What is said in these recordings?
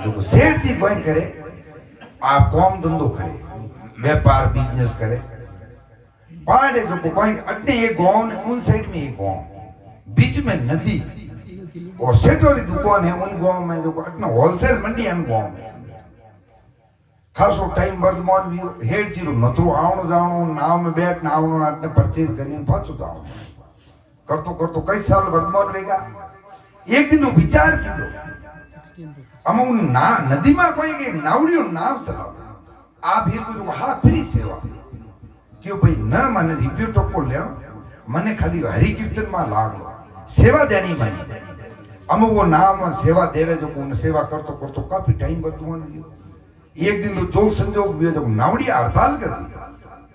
जो सेठ जी कोई करे आप कौम धंधो करे व्यापार बिजनेस करे पहाड़े जो कोई अटने एक गांव ने उन साइड में एक गांव बीच में नदी और सेठों की दुकान है उन गांव में जो अटना होलसेल मंडी है उन गांव में खासो टाइम वर्धमान भी हेड जीरो नतरो आवणो जावणो नाव में बैठ ना आवणो अटने परचेज करने पाछो जाओ करतो करतो कई साल वर्धमान वेगा एक दिन नो विचार कीधो हम उन ना नदी में कोई के नावड़ियो नाव चलाव आप ही कोई हा फ्री सेवा क्यों भाई न मने रिव्यू टोको ले मने खाली हरि कीर्तन में लागो सेवा देनी मनी हम वो नाम सेवा देवे जो उन सेवा करतो करतो काफी टाइम वर्धमान लियो एक दिन जोग संजोग भी जब नावड़िया हड़ताल कर दी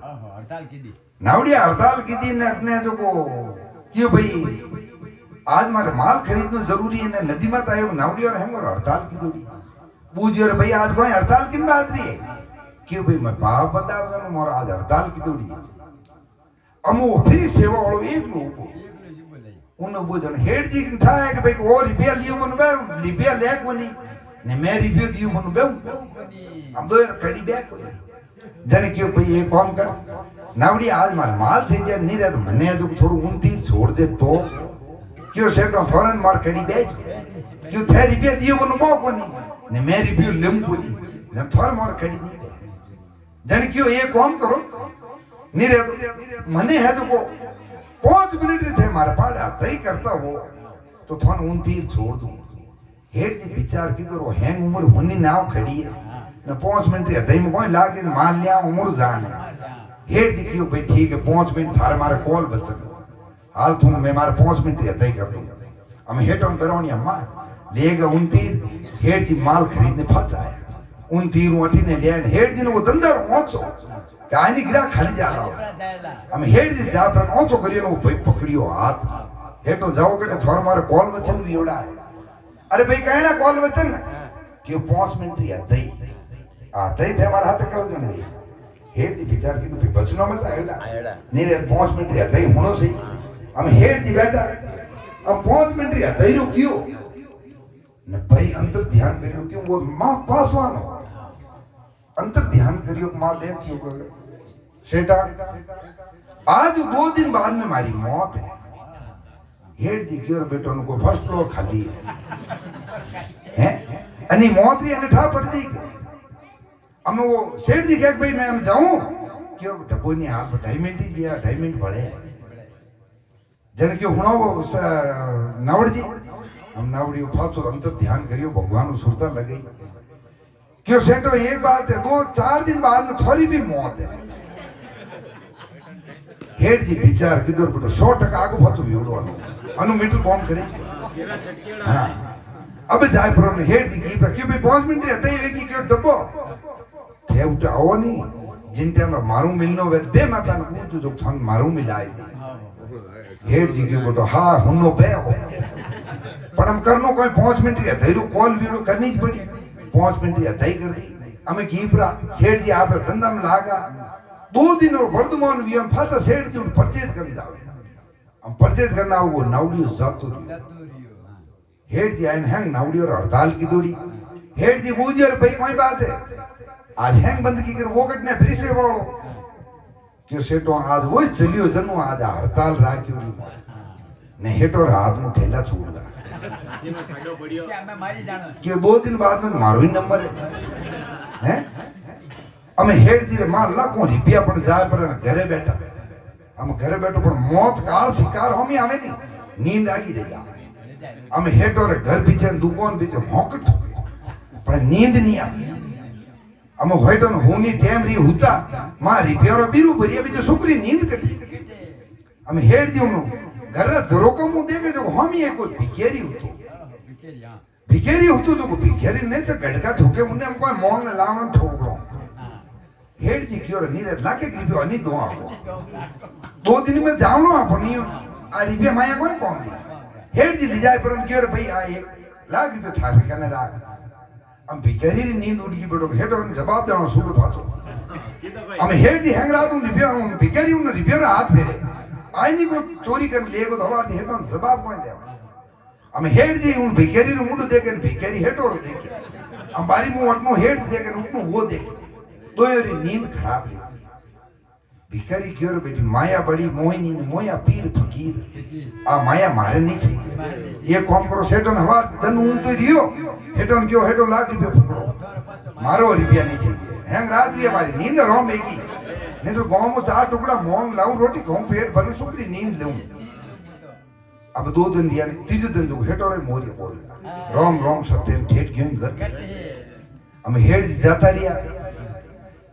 हड़ताल की दी नावड़िया हड़ताल की दी ने अपने जो को क्यों भाई आज मारे माल खरीदना जरूरी है ना नदी मत आयो नावड़िया और हम हड़ताल की दोड़ी पूछिए भाई आज कोई हड़ताल किन बात रही है क्यों भाई मैं बाप बता दूं मोर आज हड़ताल की दोड़ी अमो फिर सेवा वालो एक लोग उन बुझन हेड जी था है कि भाई वो रिपेयर लियो मन बे रिपेयर ले कोनी ने मैं रिव्यू दियो मन बे हम दो यार कड़ी बैक जने क्यों भाई ये काम कर नावड़ी आज मार माल से जे नहीं रहता मने जो थोड़ा उनती छोड़ दे तो क्यों सेठ फौरन मार कड़ी बेच क्यों थे रिपेयर दियो मन बो कोनी ने मैं रिव्यू लेम कोनी ने थोर मार कड़ी नहीं जने क्यों ये काम करो नहीं रहता मने है जो को 5 मिनट थे मारे पाड़ा तय करता हो तो थोन उनती छोड़ दूं हेड जी विचार की तो हैंग उम्र होनी नाव खड़ी है न 5 मिनट हृदय में कोई लाके मान लिया उम्र जान है हेड जी क्यों भाई ठीक है 5 मिनट थारे मारे कॉल बचन हाल तुम मैं मारे 5 मिनट हृदय कर दूं हम हेड ऑन करवानी अम्मा लेगा उनती हेड जी माल खरीदने फंस आया उनती रोटी ने लिया हेड जी ने वो धंधा पहुंचो काई नहीं गिरा खाली जा रहा हम हेड जी जा पर ओछो करियो नो भाई पकड़ियो हाथ हेटो जाओ के थोर मारे कॉल बचन भी ओड़ा अरे भाई कहना कॉल बचन क्यों 5 मिनट या दई आ दई थे हमारा हाथ करो जने हेड जी विचार की तो बचनो मत आएड़ा नहीं रे 5 मिनट या दई होनो सही हम हेड जी बैठा हम 5 मिनट या दई रो क्यों न भाई अंतर ध्यान करियो क्यों वो मां पासवान अंतर ध्यान करियो मां देखियो को सेठा आज 2 दिन बाद में हमारी मौत है हेड जी क्यों बेटो को फर्स्ट फ्लोर खाली है अनि मौत री अनठा पड़ दी हम वो सेठ जी कह भाई मैं जाऊं क्यों डब्बो नहीं हाथ 2.5 मिनट ही गया 2.5 मिनट बढ़े जन क्यों हुआ वो नावड़ जी हम नावड़ी फाचो अंतर ध्यान करियो भगवान सुरता लगे क्यों सेठो एक बात है 2-4 दिन बाद में थोड़ी भी मौत है हेड जी विचार किधर बेटो 100% आगो फाचो विवड़वानो अनु मीटर कौन करे हां अब जाय पर हेड जी की पर क्यों भी 5 मिनट रहते ही वेकी क्यों डब्बो थे उठा आओ नहीं जिन टाइम मारू मिलनो वे बे माता ने पूछो जो थन मारू मिलाए दी हेड जी के बेटो हां हुनो बे पर हम करनो कोई 5 मिनट रहते ही कॉल वीडियो करनी ही पड़ी 5 मिनट रहते ही कर दी हमें की पर सेठ जी आप धंधा में लागा 2 दिन और वर्धमान भी हम फाता सेठ जी परचेज कर जाओ हम परचेज करना वो नावड़ी जातो हेड जी आइन हैंग नावड़ी और हड़ताल की दोड़ी हेड जी बूझे भाई कोई बात है आज हैंग बंद की कर वो कटने फिर से वो क्यों सेठो आज वो चलियो जनु आज हड़ताल राखियो ने हेटो हाथ में ठेला छोड़ दा क्यों 2 दिन बाद में मारो ही नंबर है हमें हेड जी मार लाखों रुपया पर जाए पर घरे बैठा हम घरे बैठो पर मौत काल शिकार हम ही हमें नहीं नींद आ गई रहेगा हम हेड और घर पीछे दुकान पीछे भौंकट पर नींद नहीं आई हम होइटो होनी टाइम री होता मां रिपेयर बीरू भरी अभी जो सुकरी नींद कटी हम हेड जी उनो घर जरो कम देखे जो हम ही कोई भिखेरी होतो भिखेरी होतो जो भिखेरी ने से गड़का ठोके उन्हें हम कोई मोंग लावन ठोकरो हेड जी क्यों नहीं रहता लाके रिपेयर नहीं दो आपको 2 दिन में जानो अपनी आ रिपेयर माया कोई कौन दी हेड जी ले जाए पर हम क्यों भाई आ 1 लाख रुपए था ठिकाने राख हम भिखारी री नींद उड़ी की बेटो हेड और जवाब देना सुबह फाचो हम हेड जी हैंग रहा तुम रिपेयर हम भिखारी उन रिपेयर हाथ फेरे आई नहीं को चोरी कर ले को दवा दी हेड जवाब कोई दे અમે હેડ જી હું ભિખારી નું મુંડું દેખે ને ભિખારી હેઠોળો દેખે આમ બારી મું અટનો હેડ દેખે ને ઉઠનું वो देखे दोयरी नींद खराब है भिखारी क्यों बेटी माया बड़ी मोहिनी ने मोया पीर फकीर आ माया मारे नहीं चाहिए ये काम करो सेठो ने हवा दन ऊं तो रियो हेठो ने क्यों हेठो लाख रुपया पकड़ो मारो रुपया नहीं चाहिए हैंग रात भी हमारी नींद रोम बेगी नहीं तो गांव में 4 टुकड़ा मोंग लाऊं रोटी खाऊं पेट भरूं शुक्री नींद लूं अब 2 दिन दिया नहीं तीसरे दिन जो हेठो रे मोरी बोल रोम रोम सत्य ठेठ क्यों घर हम हेड जाता रिया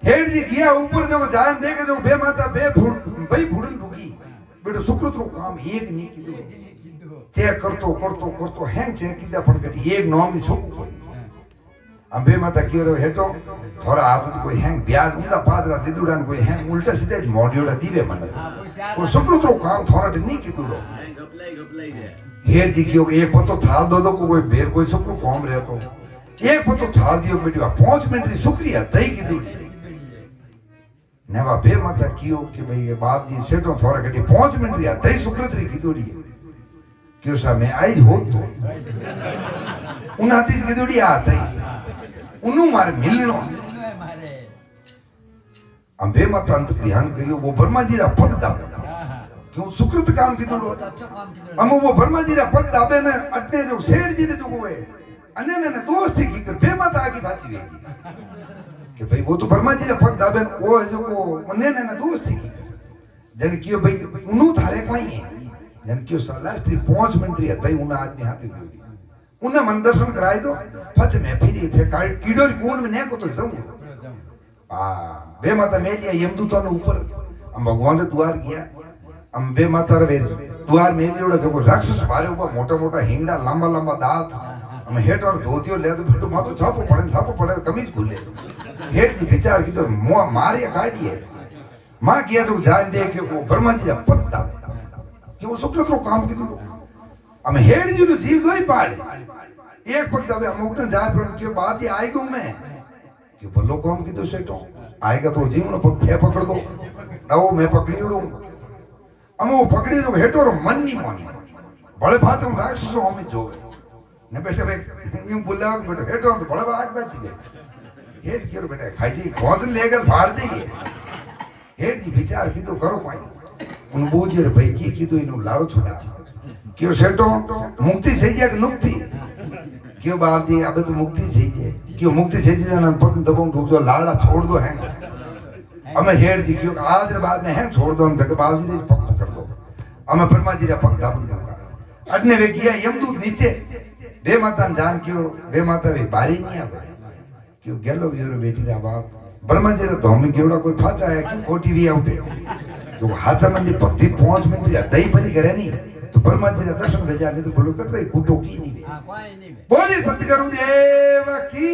हेड जी गया ऊपर जो जान दे के जो बे माता बे भाई भूड़न भूगी बेटो सुकृत रो काम एक नहीं कीधो चेक करतो करतो करतो हैंग चेक कीधा पण कटी एक नाम ही छोकू कोई हम बे माता क्यों रो हेटो थोड़ा आदत कोई हैंग ब्याज उंदा पादरा लिदुडान कोई हैंग उल्टा सीधे मोडियोड़ा दीवे मन को सुकृत रो काम थोड़ा नहीं कीधो रो हेड जी क्यों एक पतो थाल दो को कोई बेर कोई सुकृत काम रहतो एक पतो थाल दियो बेटी 5 मिनट री शुक्रिया दई कीधो नेवा बे माता कियो कि भाई ये बाप जी सेठो थोड़ा कटी 5 मिनट रिया दई सुकृतरी कीधोड़ी क्यों सा मैं आई हो तो उनाती कीधोड़ी आ दई उनु मारे मिलनो हम बे माता अंत ध्यान करियो वो ब्रह्मा जी रा पग दाबे क्यों सुकृत काम कीधोड़ो हम वो ब्रह्मा जी रा पग दाबे ने अटने जो सेठ जी ने जो होए अने ने दोस्ती की कर बे माता आकी बाची वेगी कि भाई वो तो ब्रह्मा जी ने पग दाबे वो जो को उन्ने ने दोस्ती की जन कियो भाई उनु थारे कोई है जन कियो लास्ट 5 मिनट री तई उना आदमी हाथे बियोडी उन्ने मन दर्शन कराई दो फच में फिरी थे कीड़ो कूंड में ने को तो जाऊं आ बे माता मेलिया यमदूतों ने ऊपर हम भगवान रे द्वार गया हम बे माता रे द्वार मेलियोड़ा जो राक्षस मारे ऊपर मोटा मोटा हिंगड़ा लंबा लंबा दांत हम हेट और धोतियो ले तो माथो छापो पड़े कमीज खुले हेट जी विचार की तो मारे गाड़ी है मां किया तो जान दे के वो ब्रह्मा जी पत्ता कि वो शुक्र काम की तो हम हेड जी जीव दो ही पाड़े एक पग दबे हम उठने जाए पर के बात ही आएगा मैं कि बल्लो काम की तो सेटो आएगा तो जीवन पग थे पकड़ दो डाओ मैं पकड़ी उड़ू हम वो पकड़ी जो हेटो रो मन नहीं मानी बड़े भात हम राक्षसों हमें जो ने बेटे वे यूं बुलाओ बेटे हेटो तो बड़े भाग बची गए हेड क्यों बेटा खाई जी कौन लेकर फाड़ देंगे हेड जी विचार की तो करो पाई उन बूझे भाई की तो इनो लारो छुड़ा क्यों सेठो मुक्ति सही है कि नुक्ति क्यों बाप जी अब तो मुक्ति सही है क्यों मुक्ति सही है ना पग दबों ठोक जो लाड़ा छोड़ दो हैं हमें हेड जी क्यों आज रे बाद में हैं छोड़ दो हम तक बाप जी ने पग पकड़ दो हमें ब्रह्मा जी रे पग दब दूंगा अटने वे किया यमदूत नीचे बे माता जान क्यों बे माता वे बारी नहीं आवे क्यों गेलो वीरो बेटी रा बाप ब्रह्मा जी रे धोमी केवड़ा कोई फाचा है कि कोटी भी आउटे जो हाचा मंडी भक्ति 5 मिनट या दही परी करे नहीं तो ब्रह्मा जी रे दर्शन भेजा नहीं तो बोलो कतरे कुटो की नहीं वे बोली सतगुरु देव की